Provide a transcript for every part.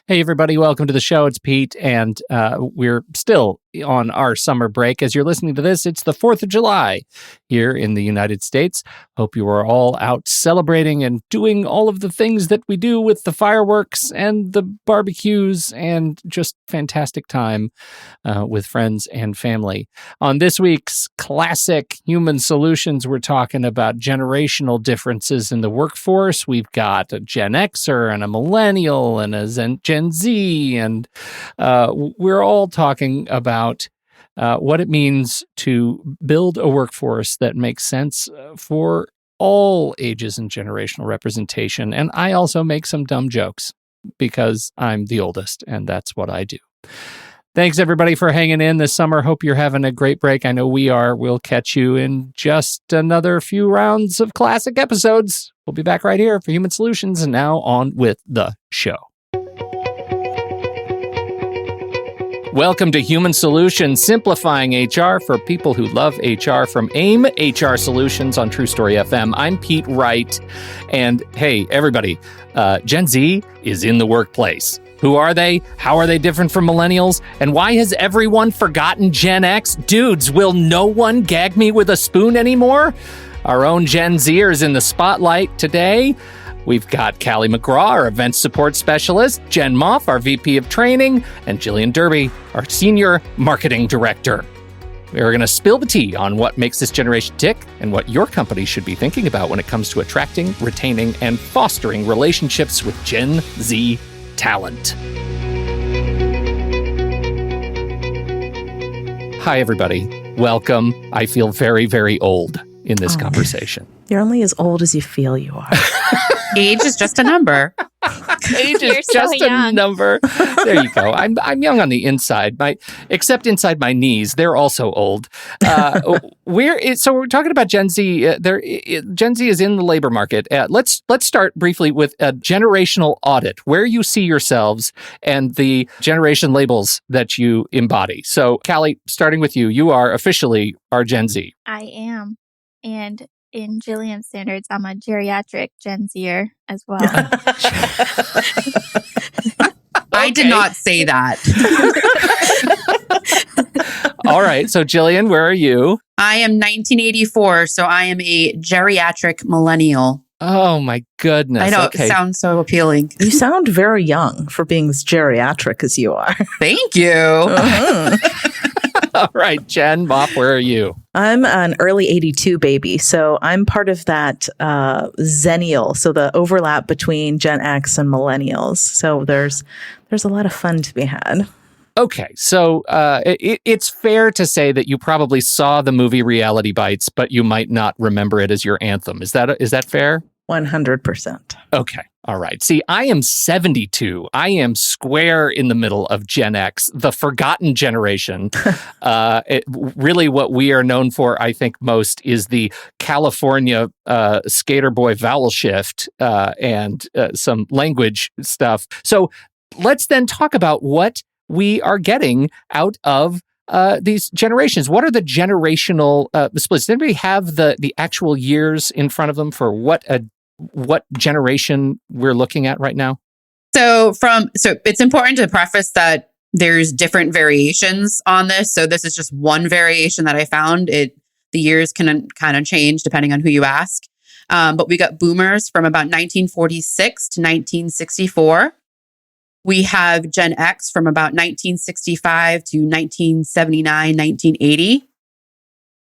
Hey, everybody, welcome to the show. It's Pete, and we're still on our summer break. As you're listening to this, it's the 4th of July here in the United States. Hope you are all out celebrating and doing all of the things that we do with the fireworks and the barbecues and just fantastic time with friends and family. On this week's classic Human Solutions, we're talking about generational differences in the workforce. We've got a Gen Xer and a Millennial and a Gen Z, and we're all talking about what it means to build a workforce that makes sense for all ages and generational representation. And I also make some dumb jokes because I'm the oldest, and that's what I do. Thanks, everybody, for hanging in this summer. Hope you're having a great break. I know we are. We'll catch you in just another few rounds of classic episodes. We'll be back right here for Human Solutions, and now on with the show. Welcome to Human Solutions, simplifying HR for people who love HR from AIM HR Solutions on True Story FM. I'm Pete Wright, and hey, everybody, Gen Z is in the workplace. Who are they? How are they different from millennials? And why has everyone forgotten Gen X? Dudes, will no one gag me with a spoon anymore? Our own Gen Zers in the spotlight today. We've got Kallee McGraw, our event support specialist, Jen Moff, our VP of training, and Jillian Derby, our senior marketing director. We're going to spill the tea on what makes this generation tick and what your company should be thinking about when it comes to attracting, retaining, and fostering relationships with Gen Z talent. Hi, everybody. Welcome. I feel very, very old in this conversation. You're only as old as you feel you are. Age is just a number. Age is just a number. There you go. I'm young on the inside, except inside my knees. They're also old. So we're talking about Gen Z. Gen Z is in the labor market. Let's start briefly with a generational audit, where you see yourselves and the generation labels that you embody. So, Kallee, starting with you, you are officially our Gen Z. I am, and in Jillian's standards, I'm a geriatric Gen Zer as well. I did not say that. All right. So, Jillian, where are you? I am 1984, so I am a geriatric millennial. Oh, my goodness. I know. Okay. It sounds so appealing. You sound very young for being as geriatric as you are. Thank you. All right, Jen Moff, where are you? I'm an early 82 baby, so I'm part of that Zennial, so the overlap between Gen X and millennials. So there's a lot of fun to be had. Okay, so it's fair to say that you probably saw the movie Reality Bites, but you might not remember it as your anthem. Is that fair? 100%. Okay. All right. See, I am 72. I am square in the middle of Gen X, the forgotten generation. Really what we are known for, I think, most is the California skater boy vowel shift and some language stuff. So let's then talk about what we are getting out of these generations. What are the generational splits? Does anybody have the actual years in front of them for what generation we're looking at right now? So it's important to preface that there's different variations on this. So this is just one variation that I found. The years can kind of change depending on who you ask. But we got boomers from about 1946 to 1964. We have Gen X from about 1965 to 1979, 1980.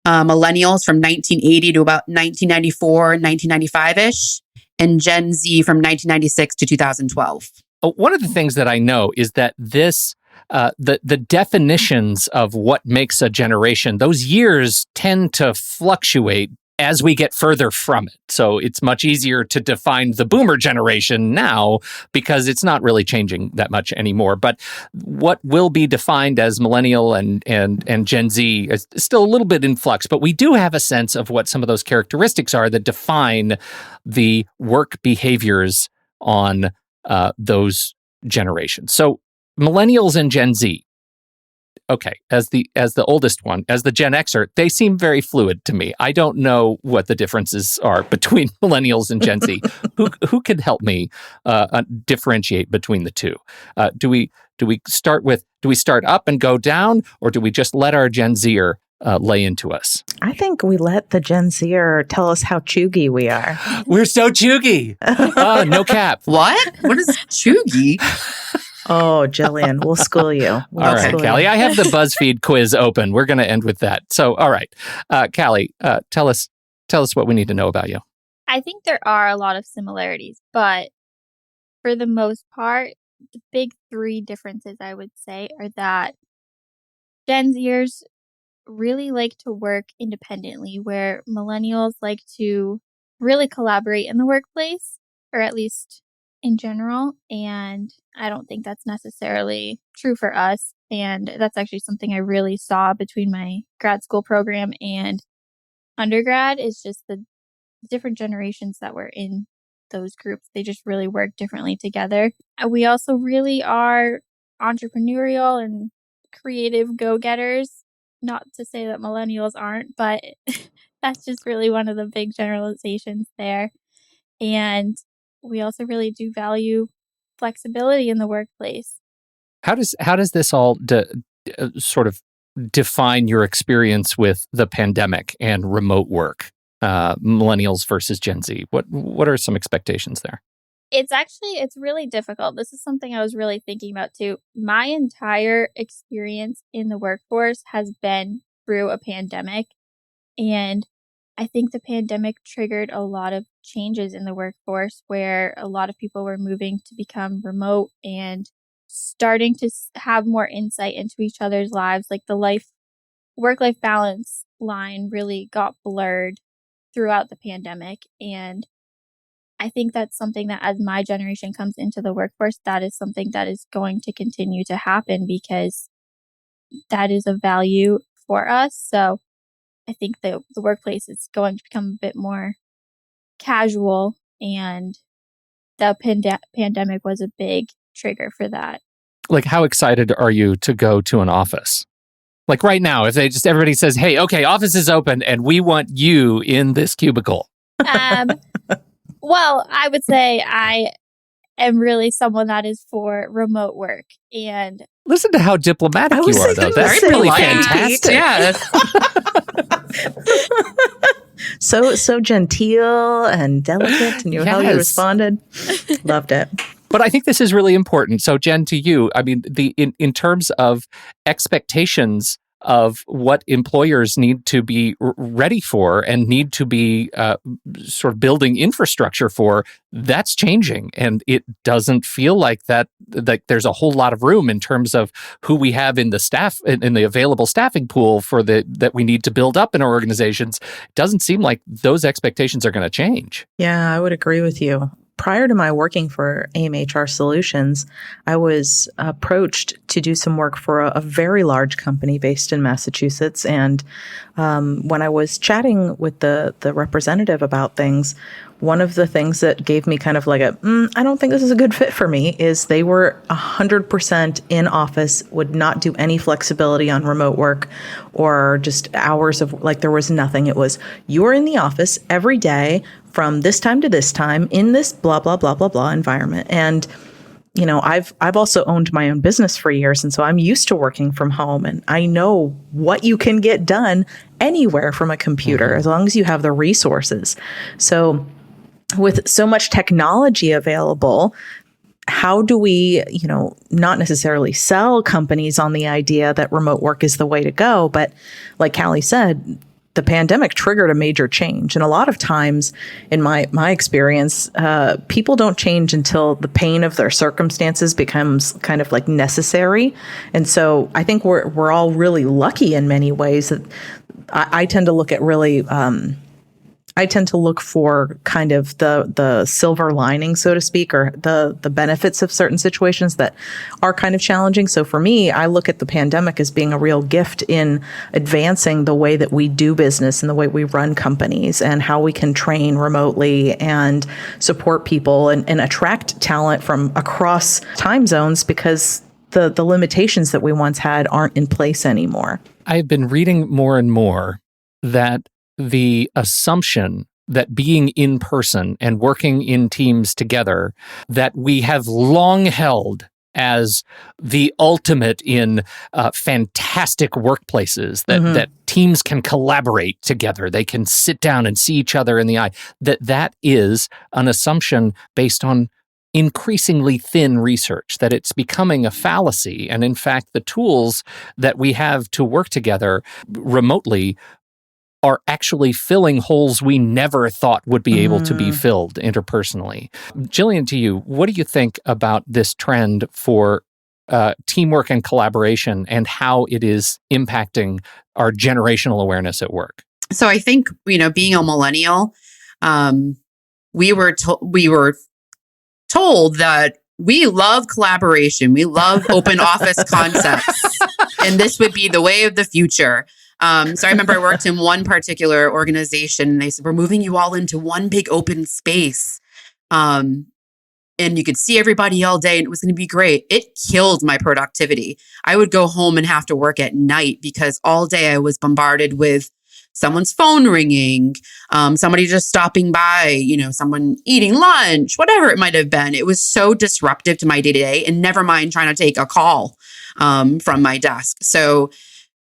Millennials from 1980 to about 1994, 1995-ish, and Gen Z from 1996 to 2012. One of the things that I know is that this, the definitions of what makes a generation, those years tend to fluctuate as we get further from it. So it's much easier to define the boomer generation now because it's not really changing that much anymore. But what will be defined as millennial and Gen Z is still a little bit in flux, but we do have a sense of what some of those characteristics are that define the work behaviors on those generations. So millennials and Gen Z, okay, as the oldest one, as the Gen Xer, they seem very fluid to me. I don't know what the differences are between millennials and Gen Z. Who could help me differentiate between the two? Do we start up and go down, or do we just let our Gen Zer lay into us? I think we let the Gen Zer tell us how chuggy we are. We're so chuggy. No cap. What? What is chuggy? Oh, Jillian, we'll school you. All right, Kallee, I have the BuzzFeed quiz open. We're going to end with that. So, all right, Kallee, tell us what we need to know about you. I think there are a lot of similarities, but for the most part, the big three differences I would say are that Gen Zers really like to work independently, where millennials like to really collaborate in the workplace, or at least in general. And I don't think that's necessarily true for us. And that's actually something I really saw between my grad school program and undergrad, is just the different generations that were in those groups. They just really work differently together. We also really are entrepreneurial and creative go-getters. Not to say that millennials aren't, but that's just really one of the big generalizations there. And we also really do value flexibility in the workplace. How does this all sort of define your experience with the pandemic and remote work, millennials versus Gen Z? What are some expectations there? It's really difficult. This is something I was really thinking about too. My entire experience in the workforce has been through a pandemic. And I think the pandemic triggered a lot of changes in the workforce, where a lot of people were moving to become remote and starting to have more insight into each other's lives. Like the work-life balance line really got blurred throughout the pandemic. And I think that's something that, as my generation comes into the workforce, that is something that is going to continue to happen, because that is a value for us. So I think the workplace is going to become a bit more casual, and the pandemic was a big trigger for that. Like, how excited are you to go to an office? Like right now, if everybody says, hey, okay, office is open and we want you in this cubicle. Well, I would say I am really someone that is for remote work. And listen to how diplomatic you are, though. That's really fantastic. Yeah. So genteel and delicate, and how you responded. Loved it. But I think this is really important. So, Jen, to you, I mean, in terms of expectations of what employers need to be ready for and need to be sort of building infrastructure for, that's changing. And it doesn't feel like that there's a whole lot of room in terms of who we have in the staff, in the available staffing pool that we need to build up in our organizations. It doesn't seem like those expectations are going to change. Yeah, I would agree with you. Prior to my working for AIM HR Solutions, I was approached to do some work for a very large company based in Massachusetts. And when I was chatting with the representative about things, one of the things that gave me kind of like I don't think this is a good fit for me, is they were 100% in office, would not do any flexibility on remote work or just hours of, like, there was nothing. It was, you're in the office every day from this time to this time in this blah, blah, blah, blah, blah environment. And, you know, I've also owned my own business for years. And so I'm used to working from home, and I know what you can get done anywhere from a computer, as long as you have the resources. So with so much technology available, how do we, not necessarily sell companies on the idea that remote work is the way to go? But like Kallee said, the pandemic triggered a major change. And a lot of times, in my experience, people don't change until the pain of their circumstances becomes kind of like necessary. And so I think we're all really lucky in many ways that I tend to look at really I tend to look for kind of the silver lining, so to speak, or the benefits of certain situations that are kind of challenging. So for me, I look at the pandemic as being a real gift in advancing the way that we do business and the way we run companies, and how we can train remotely and support people and attract talent from across time zones, because the limitations that we once had aren't in place anymore. I've been reading more and more that the assumption that being in person and working in teams together, that we have long held as the ultimate in fantastic workplaces, that teams can collaborate together, they can sit down and see each other in the eye, that is an assumption based on increasingly thin research, that it's becoming a fallacy. And in fact, the tools that we have to work together remotely are actually filling holes we never thought would be able to be filled interpersonally. Jillian, to you, what do you think about this trend for teamwork and collaboration and how it is impacting our generational awareness at work? So I think, being a millennial, we were told that we love collaboration. We love open office concepts. And this would be the way of the future. So I remember I worked in one particular organization and they said, we're moving you all into one big open space. And you could see everybody all day and it was going to be great. It killed my productivity. I would go home and have to work at night because all day I was bombarded with someone's phone ringing, somebody just stopping by, someone eating lunch, whatever it might have been. It was so disruptive to my day-to-day, and never mind trying to take a call from my desk. So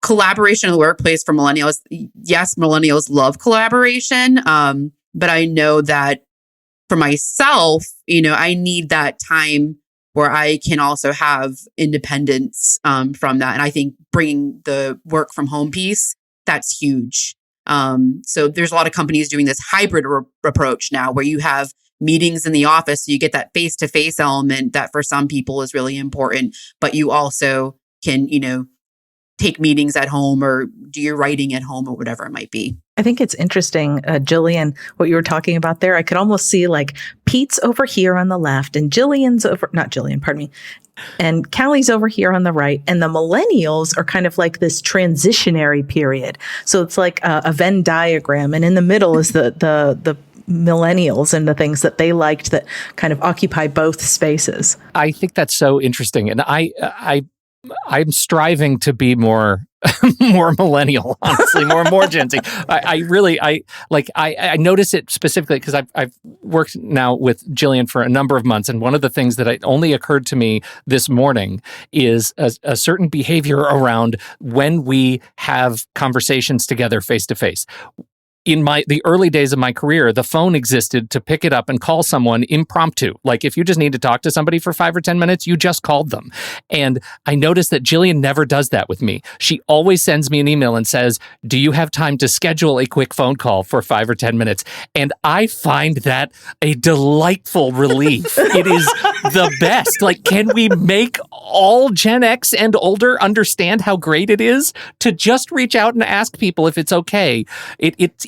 collaboration in the workplace for millennials, yes, millennials love collaboration, but I know that for myself, I need that time where I can also have independence from that. And I think bringing the work from home piece, that's huge. So there's a lot of companies doing this hybrid approach now where you have meetings in the office. So you get that face-to-face element that for some people is really important, but you also can, take meetings at home or do your writing at home or whatever it might be. I think it's interesting, Jillian, what you were talking about there. I could almost see like Pete's over here on the left and and Kallie's over here on the right. And the millennials are kind of like this transitionary period. So it's like a Venn diagram. And in the middle is the millennials and the things that they liked that kind of occupy both spaces. I think that's so interesting. And I'm striving to be more millennial, honestly, more Gen Z. I notice it specifically because I've worked now with Jillian for a number of months, and one of the things that only occurred to me this morning is a certain behavior around when we have conversations together face to face. In the early days of my career, the phone existed to pick it up and call someone impromptu. Like if you just need to talk to somebody for 5 or 10 minutes, you just called them. And I noticed that Jillian never does that with me. She always sends me an email and says, do you have time to schedule a quick phone call for 5 or 10 minutes? And I find that a delightful relief. It is the best. Like, can we make all Gen X and older understand how great it is to just reach out and ask people if it's okay?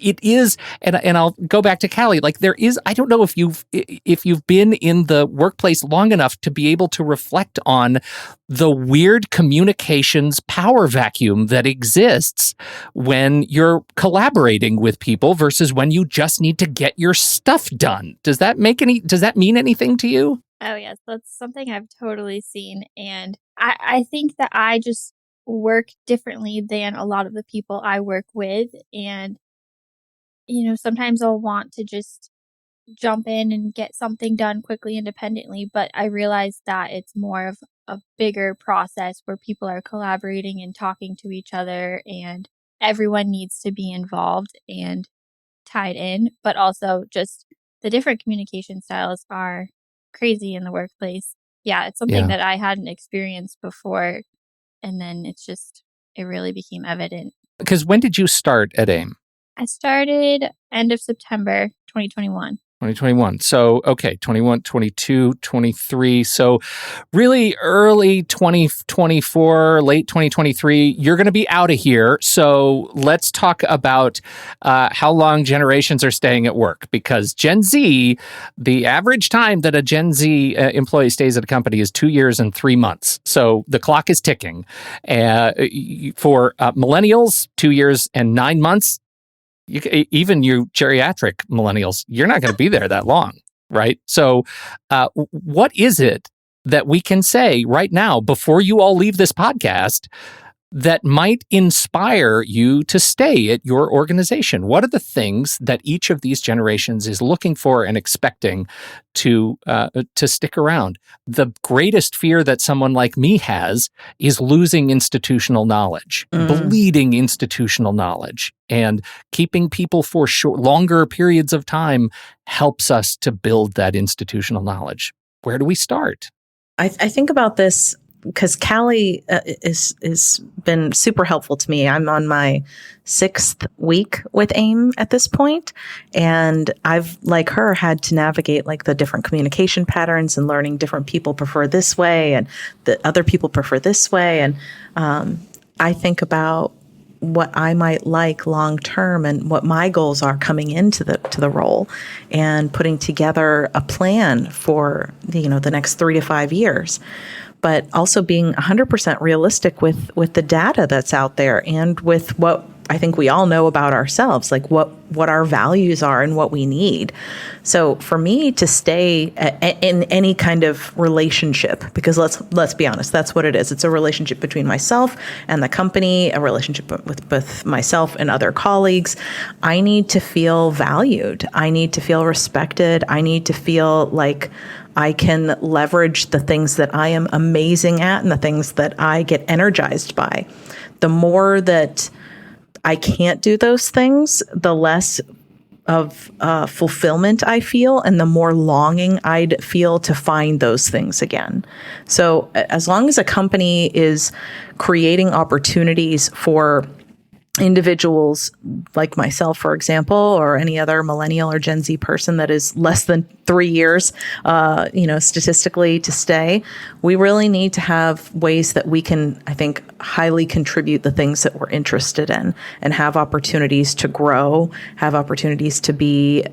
It is, and I'll go back to Kallee. Like there is, I don't know if you've been in the workplace long enough to be able to reflect on the weird communications power vacuum that exists when you're collaborating with people versus when you just need to get your stuff done. Does that mean anything to you? Oh yes, that's something I've totally seen, and I think that I just work differently than a lot of the people I work with, and sometimes I'll want to just jump in and get something done quickly independently, but I realize that it's more of a bigger process where people are collaborating and talking to each other, and everyone needs to be involved and tied in, but also just the different communication styles are crazy in the workplace. Yeah, it's something that I hadn't experienced before, and then it really became evident. Because when did you start at AIM? I started end of September 2021. 2021. So, okay, 21, 22, 23. So really early 2024, late 2023, you're going to be out of here. So let's talk about how long generations are staying at work. Because Gen Z, the average time that a Gen Z employee stays at a company is 2 years and 3 months. So the clock is ticking. For millennials, 2 years and 9 months. Even you geriatric millennials, you're not going to be there that long, right? So what is it that we can say right now before you all leave this podcast that might inspire you to stay at your organization? What are the things that each of these generations is looking for and expecting to stick around? The greatest fear that someone like me has is losing institutional knowledge, bleeding institutional knowledge, and keeping people for longer periods of time helps us to build that institutional knowledge. Where do we start? I think about this because Kallee is been super helpful to me. I'm on my 6th week with AIM at this point, and I've, like her, had to navigate like the different communication patterns and learning different people prefer this way and the other people prefer this way. And I think about what I might like long term and what my goals are coming into the role, and putting together a plan for the next 3 to 5 years. But also being 100% realistic with the data that's out there and with what I think we all know about ourselves, like what our values are and what we need. So for me to stay in any kind of relationship, because let's be honest, that's what it is. It's a relationship between myself and the company, a relationship with myself and other colleagues. I need to feel valued. I need to feel respected. I need to feel like I can leverage the things that I am amazing at and the things that I get energized by. The more that I can't do those things, the less of fulfillment I feel and the more longing I'd feel to find those things again. So as long as a company is creating opportunities for individuals like myself, for example, or any other millennial or Gen Z person that is less than 3 years, statistically to stay, we really need to have ways that we can, I think, highly contribute the things that we're interested in and have opportunities to grow, have opportunities to be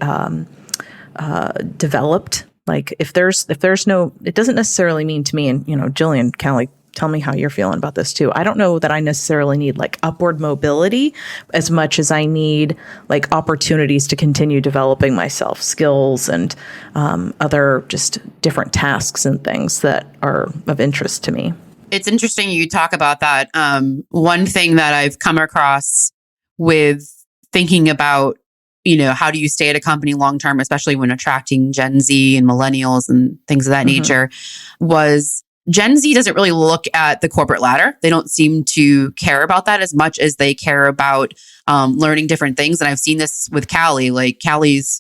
developed. Like if there's no, it doesn't necessarily mean to me, and Jillian, Kallee, tell me how you're feeling about this too. I don't know that I necessarily need like upward mobility as much as I need like opportunities to continue developing myself, skills and other just different tasks and things that are of interest to me. It's interesting you talk about that. One thing that I've come across with thinking about, how do you stay at a company long term, especially when attracting Gen Z and millennials and things of that nature, was Gen Z doesn't really look at the corporate ladder. They don't seem to care about that as much as they care about learning different things. And I've seen this with Kallee. Like Kallie's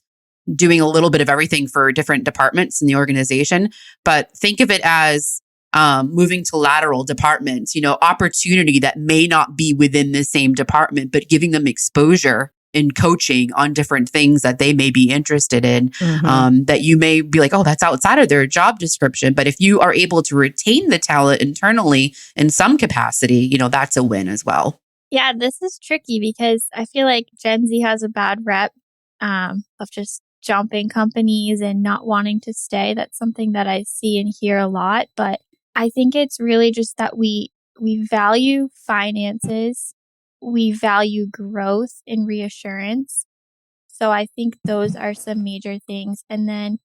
doing a little bit of everything for different departments in the organization. But think of it as moving to lateral departments, opportunity that may not be within the same department, but giving them exposure in coaching on different things that they may be interested in, that you may be like, oh, that's outside of their job description. But if you are able to retain the talent internally in some capacity, that's a win as well. Yeah, this is tricky because I feel like Gen Z has a bad rep of just jumping companies and not wanting to stay. That's something that I see and hear a lot. But I think it's really just that we value finances. We value growth and reassurance. So I think those are some major things. And then,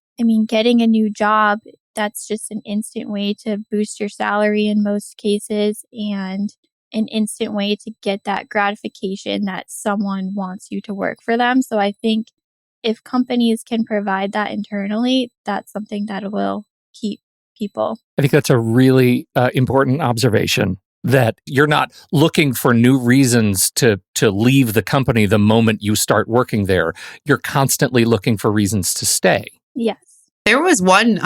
getting a new job, that's just an instant way to boost your salary in most cases and an instant way to get that gratification that someone wants you to work for them. So I think if companies can provide that internally, that's something that will keep people. I think that's a really important observation, that you're not looking for new reasons to leave the company the moment you start working there. You're constantly looking for reasons to stay. Yes. There was one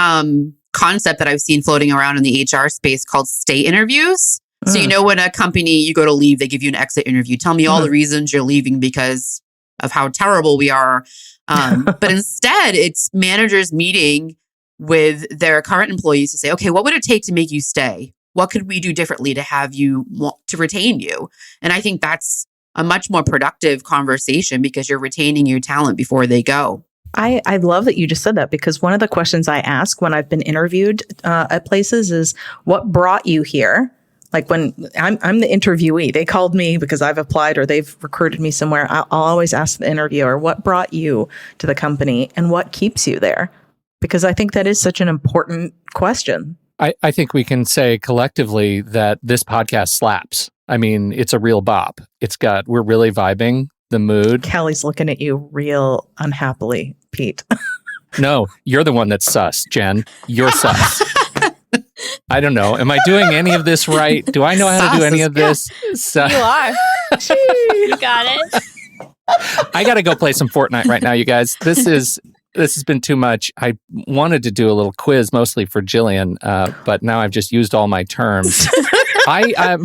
concept that I've seen floating around in the HR space called stay interviews. So, when a company, you go to leave, they give you an exit interview. Tell me all the reasons you're leaving because of how terrible we are. But instead, it's managers meeting with their current employees to say, okay, what would it take to make you stay? What could we do differently to have you to retain you? And I think that's a much more productive conversation because you're retaining your talent before they go. I love that you just said that, because one of the questions I ask when I've been interviewed at places is, what brought you here? Like when I'm the interviewee, they called me because I've applied or they've recruited me somewhere. I'll always ask the interviewer, what brought you to the company and what keeps you there? Because I think that is such an important question. I think we can say collectively that this podcast slaps. I mean, it's a real bop. We're really vibing the mood. Callie's looking at you real unhappily, Pete. No, you're the one that's sus, Jen. You're sus. I don't know. Am I doing any of this right? Do I know how to do any of this? You are. You got it. I got to go play some Fortnite right now, you guys. This has been too much. I wanted to do a little quiz, mostly for Jillian, but now I've just used all my terms. I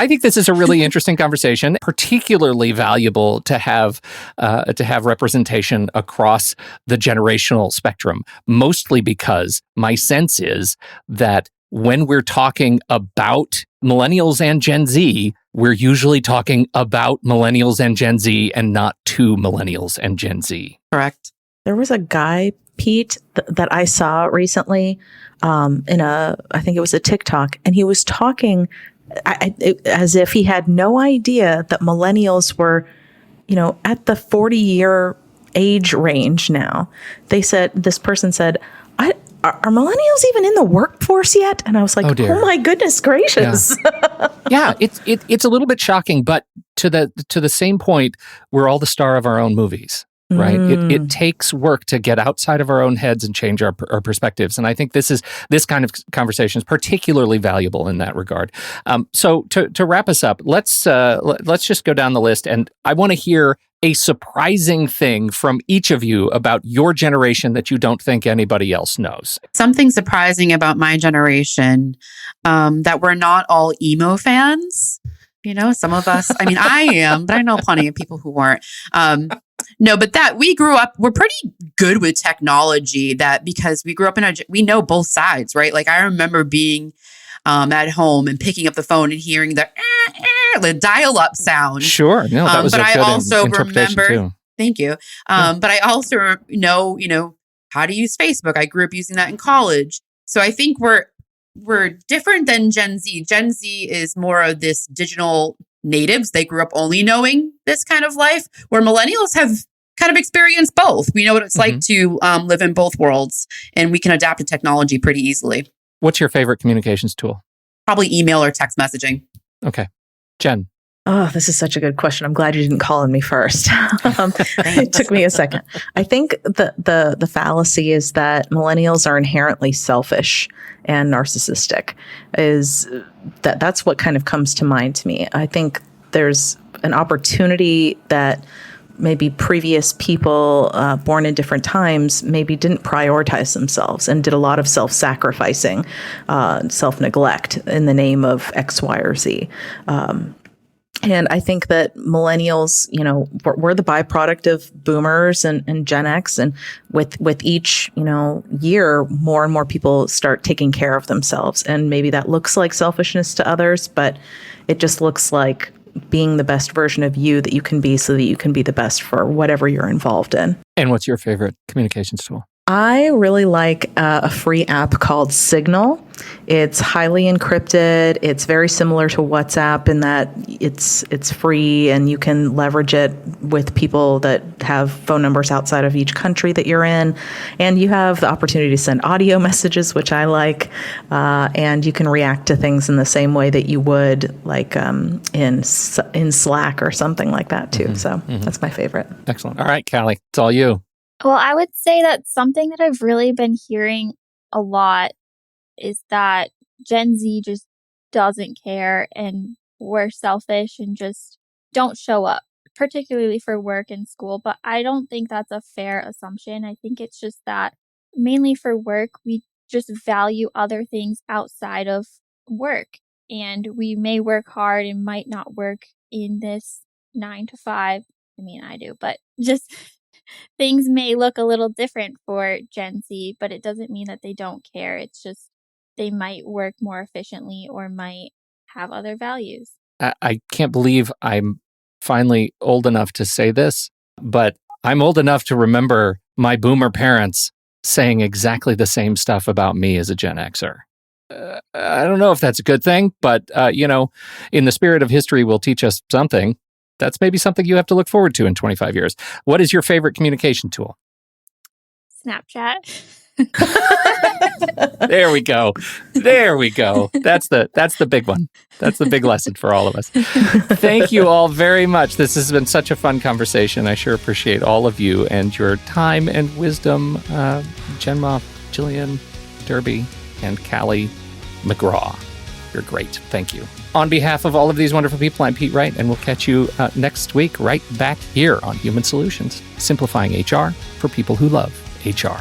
think this is a really interesting conversation, particularly valuable to have representation across the generational spectrum, mostly because my sense is that when we're talking about millennials and Gen Z, we're usually talking about millennials and Gen Z and not to millennials and Gen Z. Correct. There was a guy, Pete, that I saw recently I think it was a TikTok, and he was talking as if he had no idea that millennials were, at the 40-year age range now. This person said, are millennials even in the workforce yet? And I was like, oh my goodness gracious. Yeah, it's a little bit shocking, but to the same point, we're all the star of our own movies. Right. It takes work to get outside of our own heads and change our perspectives. And I think this kind of conversation is particularly valuable in that regard. So to wrap us up, let's just go down the list. And I want to hear a surprising thing from each of you about your generation that you don't think anybody else knows. Something surprising about my generation, that we're not all emo fans. Some of us, I mean, I am, but I know plenty of people who weren't. No, but that we grew up, we're pretty good with technology because we grew up we know both sides, right? Like I remember being at home and picking up the phone and hearing the dial-up sound. Sure. No, that was but a good I also interpretation remember, too. Thank you. But I also know, how to use Facebook. I grew up using that in college. So I think we're different than Gen Z. Gen Z is more of this digital natives. They grew up only knowing this kind of life, where millennials have kind of experienced both. We know what it's like to live in both worlds, and we can adapt to technology pretty easily. What's your favorite communications tool? Probably email or text messaging. Okay. Jen. Oh, this is such a good question. I'm glad you didn't call on me first. It took me a second. I think the fallacy is that millennials are inherently selfish and narcissistic. That's what kind of comes to mind to me. I think there's an opportunity that maybe previous people born in different times maybe didn't prioritize themselves and did a lot of self-sacrificing, self-neglect in the name of X, Y, or Z. And I think that millennials, we're the byproduct of boomers and Gen X. And with each, year, more and more people start taking care of themselves. And maybe that looks like selfishness to others, but it just looks like being the best version of you that you can be so that you can be the best for whatever you're involved in. And what's your favorite communications tool? I really like a free app called Signal. It's highly encrypted. It's very similar to WhatsApp in that it's free and you can leverage it with people that have phone numbers outside of each country that you're in. And you have the opportunity to send audio messages, which I like. And you can react to things in the same way that you would like in Slack or something like that too. So that's my favorite. Excellent. All right, Kallee, it's all you. Well, I would say that something that I've really been hearing a lot is that Gen Z just doesn't care and we're selfish and just don't show up, particularly for work and school. But I don't think that's a fair assumption. I think it's just that mainly for work, we just value other things outside of work. And we may work hard and might not work in this 9 to 5. I mean, I do, but just things may look a little different for Gen Z, but it doesn't mean that they don't care. It's just they might work more efficiently or might have other values. I can't believe I'm finally old enough to say this, but I'm old enough to remember my boomer parents saying exactly the same stuff about me as a Gen Xer. I don't know if that's a good thing, but, in the spirit of history will teach us something. That's maybe something you have to look forward to in 25 years. What is your favorite communication tool? Snapchat. There we go. There we go. That's the big one. That's the big lesson for all of us. Thank you all very much. This has been such a fun conversation. I sure appreciate all of you and your time and wisdom. Jen Moff, Jillian Derby, and Kallee McGraw. You're great. Thank you. On behalf of all of these wonderful people, I'm Pete Wright, and we'll catch you next week right back here on Human Solutions, simplifying HR for people who love HR.